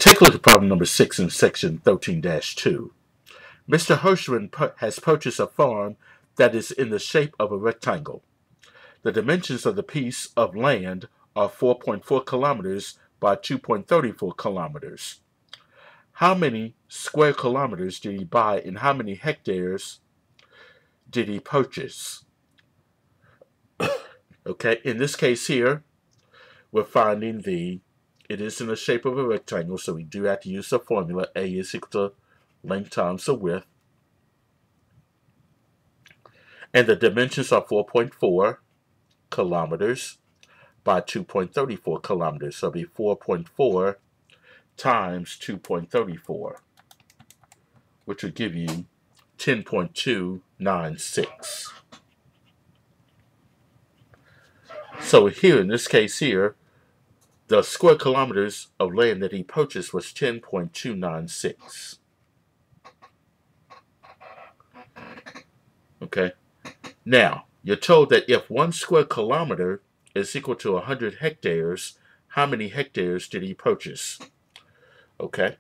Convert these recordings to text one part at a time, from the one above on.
Take a look at problem number 6 in section 13-2. Mr. Hirschman has purchased a farm that is in the shape of a rectangle. The dimensions of the piece of land are 4.4 kilometers by 2.34 kilometers. How many square kilometers did he buy and how many hectares did he purchase? Okay, in this case here, we're finding it is in the shape of a rectangle, so we do have to use the formula A is equal to length times the width. And the dimensions are 4.4 kilometers by 2.34 kilometers. So it'll be 4.4 times 2.34, which would give you 10.296. So here, in this case here, the square kilometers of land that he purchased was 10.296. Okay. Now, you're told that if 1 square kilometer is equal to 100 hectares, how many hectares did he purchase? Okay.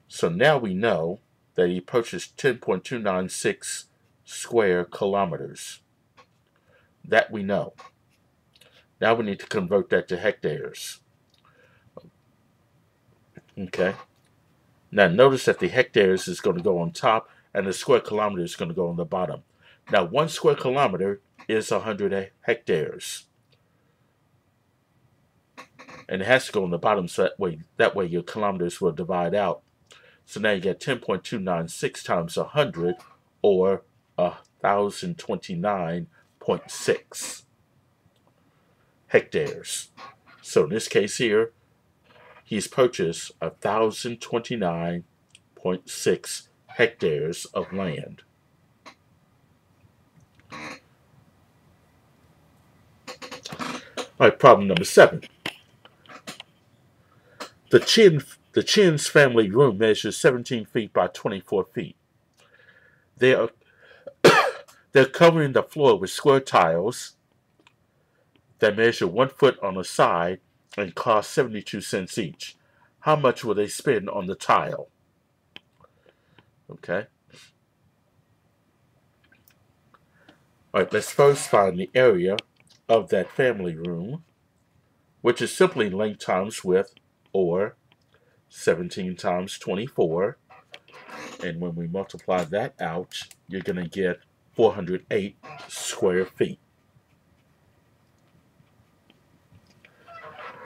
So now we know that he purchased 10.296 square kilometers. That we know. Now we need to convert that to hectares. Okay. Now notice that the hectares is going to go on top and the square kilometer is going to go on the bottom. Now 1 square kilometer is 100 hectares. And it has to go on the bottom so that way your kilometers will divide out. So now you get 10.296 times 100 or 1,029.6 hectares. So in this case here, he's purchased 1,029.6 hectares of land. All right, problem number 7. The Chin's family room measures 17 feet by 24 feet. They're covering the floor with square tiles that measure 1 foot on a side and cost 72 cents each. How much will they spend on the tile? Okay. All right, let's first find the area of that family room, which is simply length times width, or 17 times 24. And when we multiply that out, you're going to get 408 square feet.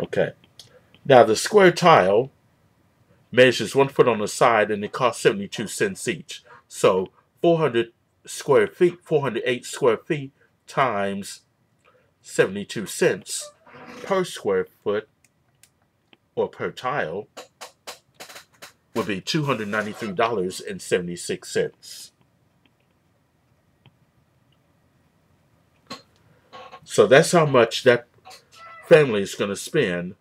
Okay. Now the square tile measures 1 foot on the side and it costs 72 cents each. So 408 square feet times 72 cents per square foot or per tile would be $293.76. So that's how much that family is going to spend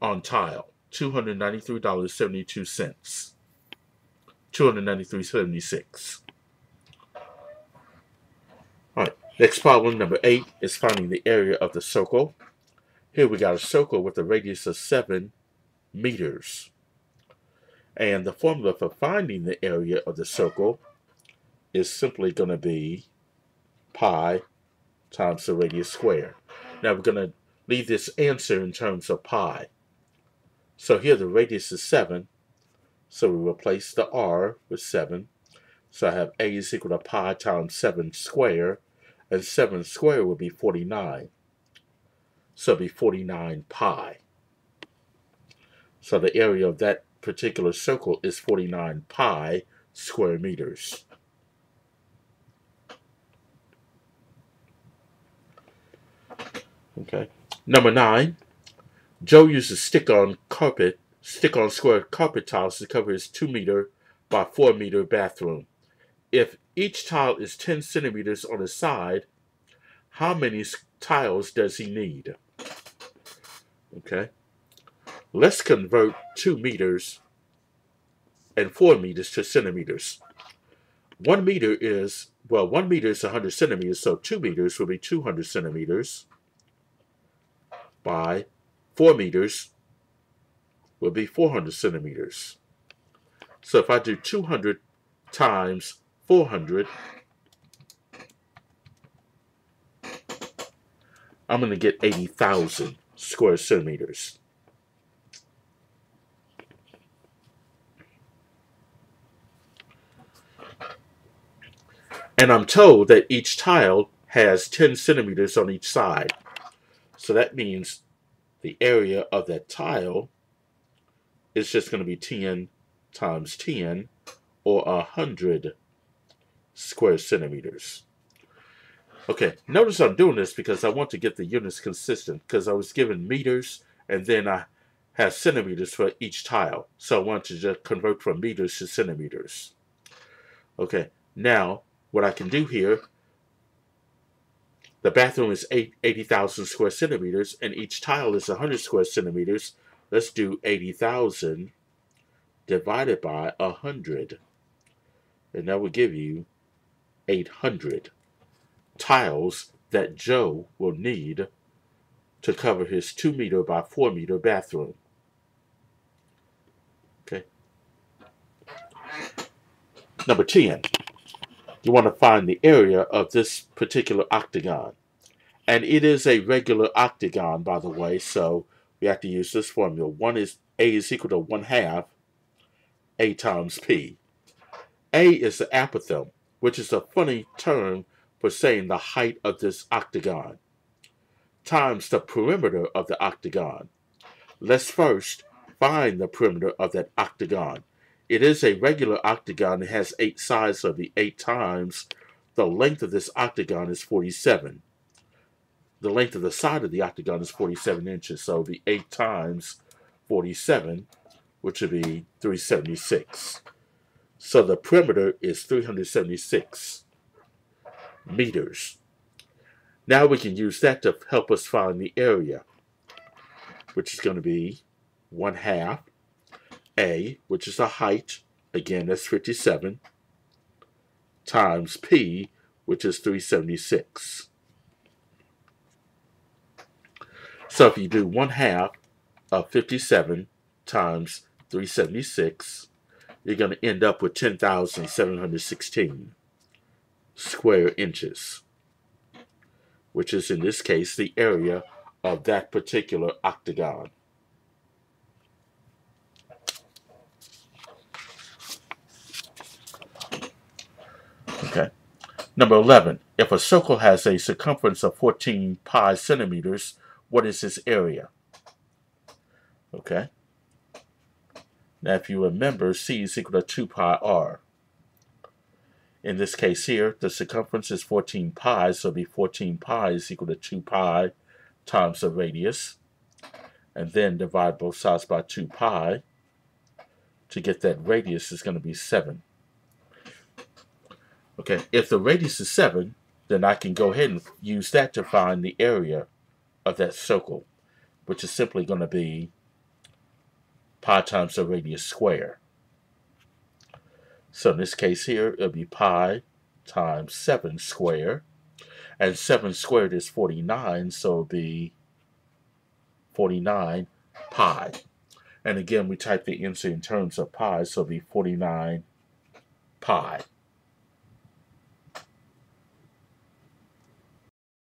on tile. $293.72. $293.76. All right. Next problem, number 8, is finding the area of the circle. Here we got a circle with a radius of 7 meters. And the formula for finding the area of the circle is simply going to be pi times the radius squared. Now we're going to leave this answer in terms of pi. So here the radius is 7. So we replace the r with 7. So I have a is equal to pi times 7 squared. And 7 squared would be 49. So it'd be 49 pi. So the area of that particular circle is 49 pi square meters. Okay. Number 9. Joe uses stick-on square carpet tiles to cover his 2 meter by 4 meter bathroom. If each tile is 10 centimeters on a side, how many tiles does he need? Okay. Let's convert 2 meters and 4 meters to centimeters. 1 meter is 100 centimeters, so 2 meters will be 200 centimeters by 4 meters will be 400 centimeters. So if I do 200 times 400, I'm going to get 80,000 square centimeters. And I'm told that each tile has 10 centimeters on each side. So that means the area of that tile is just going to be 10 times 10, or 100 square centimeters. Okay, notice I'm doing this because I want to get the units consistent, because I was given meters and then I have centimeters for each tile. So I want to just convert from meters to centimeters. Okay, now what I can do here, the bathroom is 80,000 square centimeters and each tile is 100 square centimeters. Let's do 80,000 divided by 100. And that will give you 800 tiles that Joe will need to cover his 2 meter by 4 meter bathroom. Okay. Number 10. You want to find the area of this particular octagon. And it is a regular octagon, by the way, so we have to use this formula. A is equal to 1/2 A times P. A is the apothem, which is a funny term for saying the height of this octagon, times the perimeter of the octagon. Let's first find the perimeter of that octagon. It is a regular octagon. It has 8 sides, so the 8 times the length of this octagon is 47. The length of the side of the octagon is 47 inches, so the 8 times 47, which would be 376. So the perimeter is 376 meters. Now we can use that to help us find the area, which is going to be 1/2 A, which is the height, again that's 57, times P, which is 376. So if you do 1/2 of 57 times 376, you're going to end up with 10,716 square inches, which is in this case the area of that particular octagon. Okay. Number 11. If a circle has a circumference of 14 pi centimeters, what is its area? Okay. Now if you remember, C is equal to 2 pi r. In this case here, the circumference is 14 pi, so it'll be 14 pi is equal to 2 pi times the radius. And then divide both sides by 2 pi. To get that radius is going to be 7. Okay, if the radius is 7, then I can go ahead and use that to find the area of that circle, which is simply going to be pi times the radius square. So in this case here, it'll be pi times 7 squared. And 7 squared is 49, so it'll be 49 pi. And again, we type the answer in terms of pi, so it'll be 49 pi.